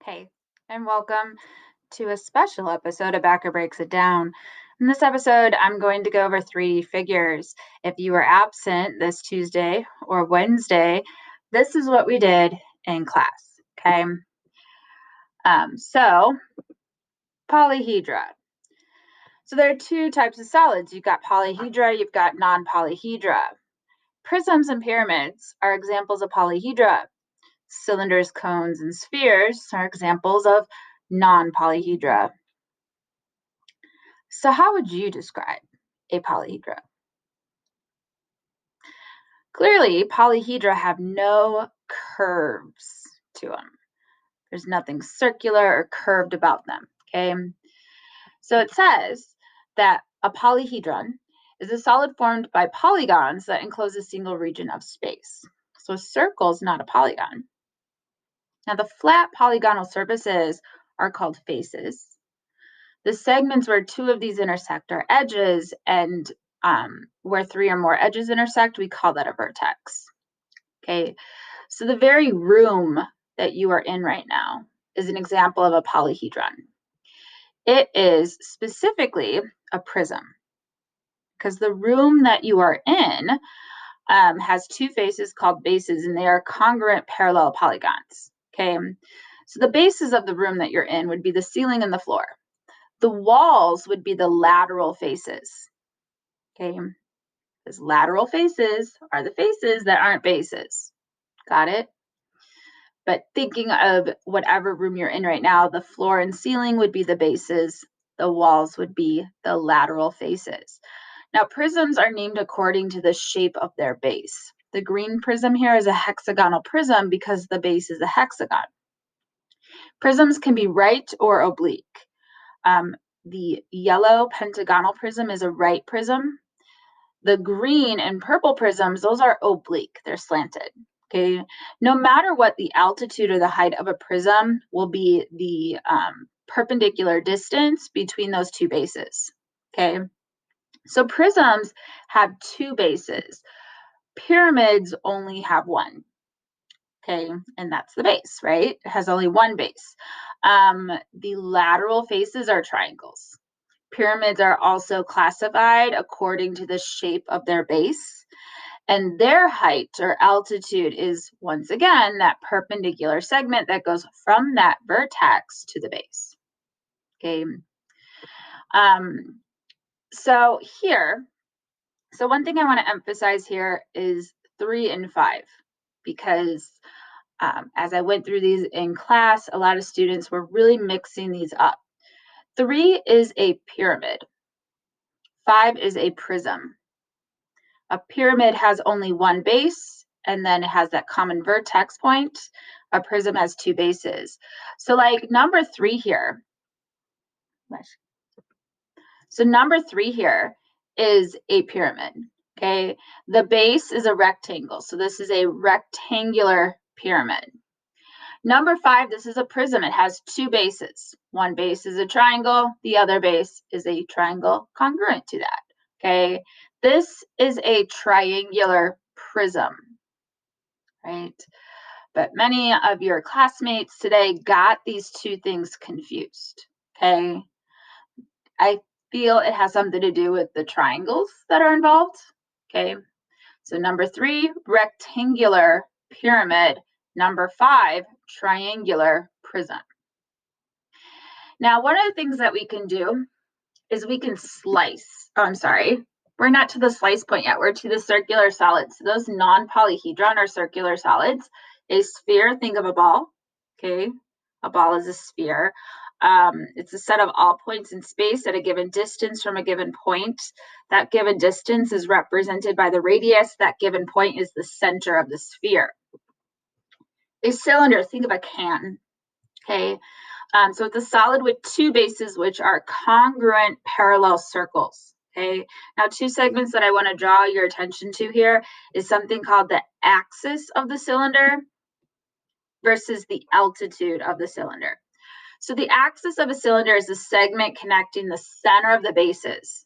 Hey, and welcome to a special episode of Backer Breaks It Down. In this episode, I'm going to go over 3D figures. If you were absent this Tuesday or Wednesday, this is what we did in class, okay? So, polyhedra. So there are two types of solids. You've got polyhedra, you've got non-polyhedra. Prisms and pyramids are examples of polyhedra. Cylinders, cones, and spheres are examples of non-polyhedra. So how would you describe a polyhedra? Clearly, polyhedra have no curves to them. There's nothing circular or curved about them, okay? So it says that a polyhedron is a solid formed by polygons that enclose a single region of space. So a circle is not a polygon. Now the flat polygonal surfaces are called faces. The segments where two of these intersect are edges, and where three or more edges intersect, we call that a vertex. Okay, so the very room that you are in right now is an example of a polyhedron. It is specifically a prism because the room that you are in has two faces called bases, and they are congruent parallel polygons. Okay, so the bases of the room that you're in would be the ceiling and the floor. The walls would be the lateral faces. Okay, because lateral faces are the faces that aren't bases. Got it? But thinking of whatever room you're in right now, the floor and ceiling would be the bases, the walls would be the lateral faces. Now, prisms are named according to the shape of their base. The green prism here is a hexagonal prism because the base is a hexagon. Prisms can be right or oblique. The yellow pentagonal prism is a right prism. The green and purple prisms, those are oblique, they're slanted. Okay, no matter what the altitude or the height of a prism will be the perpendicular distance between those two bases. Okay, so prisms have two bases. Pyramids only have one. Okay, and that's the base, right? It has only one base. The lateral faces are triangles. Pyramids are also classified according to the shape of their base, and their height or altitude is, once again, that perpendicular segment that goes from that vertex to the base. Okay. So one thing I want to emphasize here is 3 and 5, because as I went through these in class, a lot of students were really mixing these up. 3 is a pyramid. 5 is a prism. A pyramid has only one base, and then it has that common vertex point. A prism has two bases. So like number 3 here. So number 3 here is a pyramid, okay? The base is a rectangle. So this is a rectangular pyramid. Number 5, this is a prism. It has two bases. One base is a triangle. The other base is a triangle congruent to that, okay? This is a triangular prism, right? But many of your classmates today got these two things confused, okay? I feel it has something to do with the triangles that are involved, okay? So number 3, rectangular pyramid. Number 5, triangular prism. Now, one of the things that we can do is we can slice. Oh, I'm sorry. We're not to the slice point yet. We're to the circular solids. So those non-polyhedron are circular solids. A sphere, think of a ball, okay? A ball is a sphere. It's a set of all points in space at a given distance from a given point. That given distance is represented by the radius. That given point is the center of the sphere. A cylinder, think of a can, okay? So it's a solid with two bases, which are congruent parallel circles, okay? Now, two segments that I want to draw your attention to here is something called the axis of the cylinder versus the altitude of the cylinder. So the axis of a cylinder is the segment connecting the center of the bases.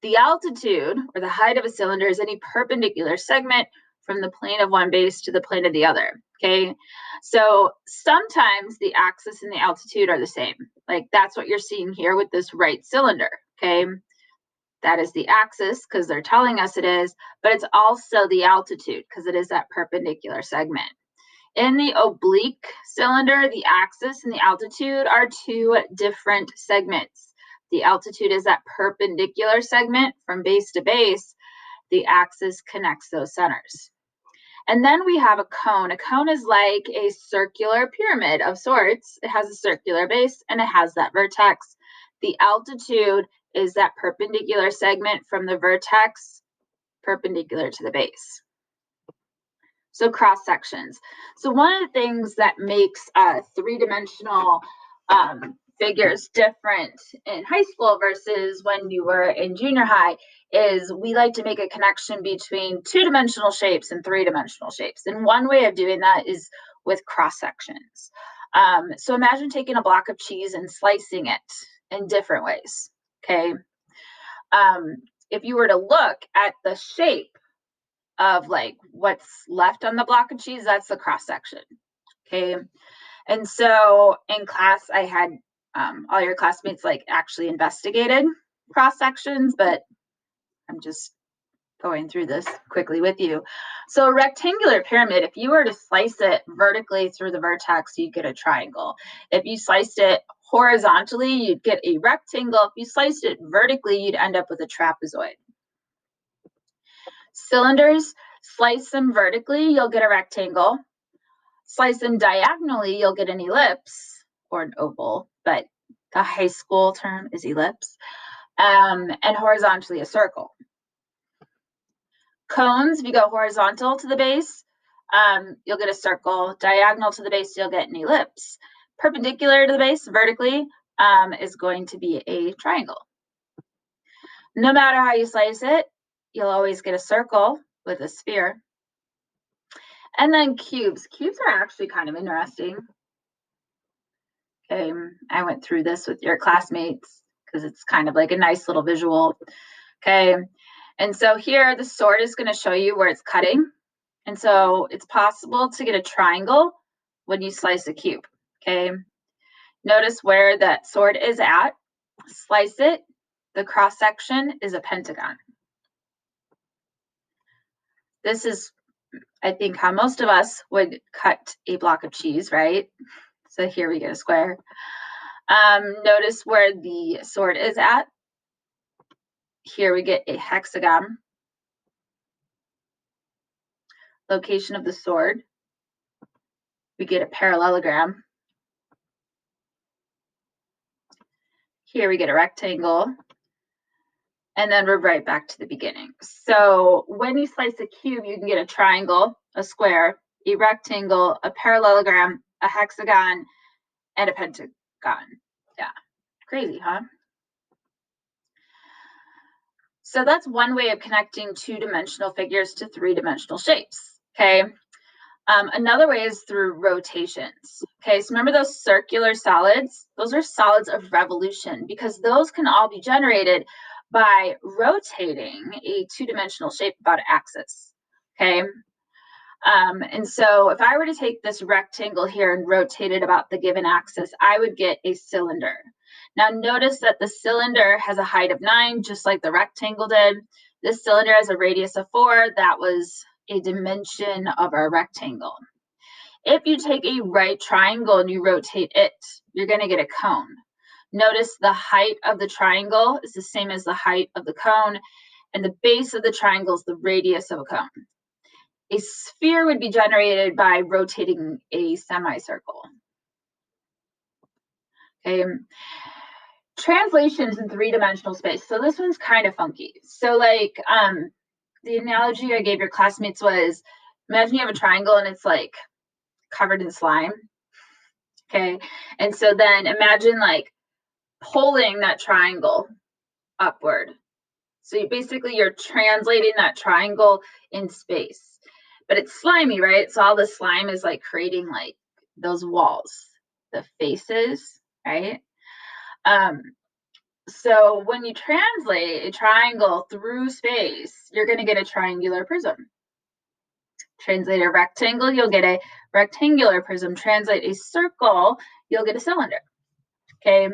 The altitude, or the height of a cylinder, is any perpendicular segment from the plane of one base to the plane of the other, okay? So sometimes the axis and the altitude are the same. Like that's what you're seeing here with this right cylinder, okay? That is the axis because they're telling us it is, but it's also the altitude because it is that perpendicular segment. In the oblique cylinder, the axis and the altitude are two different segments. The altitude is that perpendicular segment from base to base. The axis connects those centers. And then we have a cone. A cone is like a circular pyramid of sorts. It has a circular base and it has that vertex. The altitude is that perpendicular segment from the vertex perpendicular to the base. So cross sections. So one of the things that makes three-dimensional figures different in high school versus when you were in junior high is we like to make a connection between two-dimensional shapes and three-dimensional shapes. And one way of doing that is with cross sections. So imagine taking a block of cheese and slicing it in different ways, okay? If you were to look at the shape of like what's left on the block of cheese, that's the cross section, okay? And so in class, I had all your classmates like actually investigated cross sections, but I'm just going through this quickly with you. So a rectangular pyramid, if you were to slice it vertically through the vertex, you'd get a triangle. If you sliced it horizontally, you'd get a rectangle. If you sliced it vertically, you'd end up with a trapezoid. Cylinders, slice them vertically, you'll get a rectangle. Slice them diagonally, you'll get an ellipse or an oval, but the high school term is ellipse. And horizontally, a circle. Cones, if you go horizontal to the base, you'll get a circle. Diagonal to the base, you'll get an ellipse. Perpendicular to the base, vertically, is going to be a triangle. No matter how you slice it, you'll always get a circle with a sphere. And then cubes. Cubes are actually kind of interesting. Okay, I went through this with your classmates because it's kind of like a nice little visual. Okay, and so here the sword is going to show you where it's cutting. And so it's possible to get a triangle when you slice a cube. Okay, notice where that sword is at. Slice it. The cross section is a pentagon. This is, I think, how most of us would cut a block of cheese, right? So here we get a square. Notice where the sword is at. Here we get a hexagon. Location of the sword. We get a parallelogram. Here we get a rectangle. And then we're right back to the beginning. So when you slice a cube, you can get a triangle, a square, a rectangle, a parallelogram, a hexagon, and a pentagon. Yeah, crazy, huh? So that's one way of connecting two-dimensional figures to three-dimensional shapes, okay? Another way is through rotations. Okay, so remember those circular solids? Those are solids of revolution because those can all be generated by rotating a two-dimensional shape about an axis. Okay, and so if I were to take this rectangle here and rotate it about the given axis, I would get a cylinder. Now notice that the cylinder has a height of 9, just like the rectangle did. This cylinder has a radius of 4. That was a dimension of our rectangle. If you take a right triangle and you rotate it, you're going to get a cone. Notice the height of the triangle is the same as the height of the cone, and the base of the triangle is the radius of a cone. A sphere would be generated by rotating a semicircle. Okay. Translations in three-dimensional space. So this one's kind of funky. So like the analogy I gave your classmates was, imagine you have a triangle and it's like covered in slime. Okay. And so then imagine like pulling that triangle upward. So you're translating that triangle in space, but it's slimy, right? So all the slime is like creating like those walls, the faces, right? So when you translate a triangle through space, you're going to get a triangular prism. Translate a rectangle, you'll get a rectangular prism. Translate a circle, you'll get a cylinder. Okay.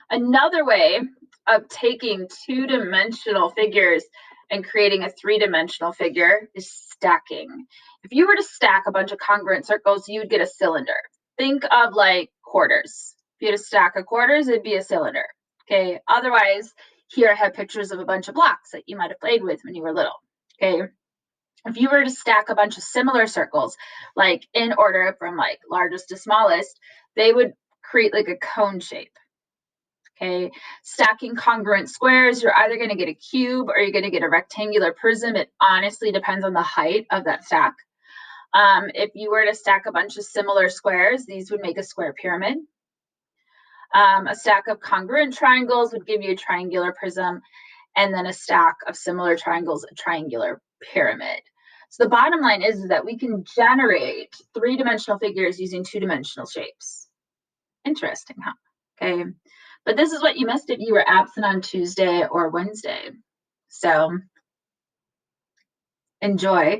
Another way of taking two-dimensional figures and creating a three-dimensional figure is stacking. If you were to stack a bunch of congruent circles, you'd get a cylinder. Think of like quarters. If you had a stack of quarters, it'd be a cylinder. Okay. Otherwise, here I have pictures of a bunch of blocks that you might have played with when you were little. Okay. If you were to stack a bunch of similar circles, like in order from like largest to smallest, they would create like a cone shape. Okay, stacking congruent squares, you're either going to get a cube or you're going to get a rectangular prism. It honestly depends on the height of that stack. If you were to stack a bunch of similar squares, these would make a square pyramid. A stack of congruent triangles would give you a triangular prism, and then a stack of similar triangles, a triangular pyramid. So the bottom line is that we can generate three-dimensional figures using two-dimensional shapes. Interesting, huh? Okay. But this is what you missed if you were absent on Tuesday or Wednesday. So enjoy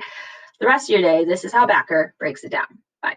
the rest of your day. This is how Backer breaks it down. Bye.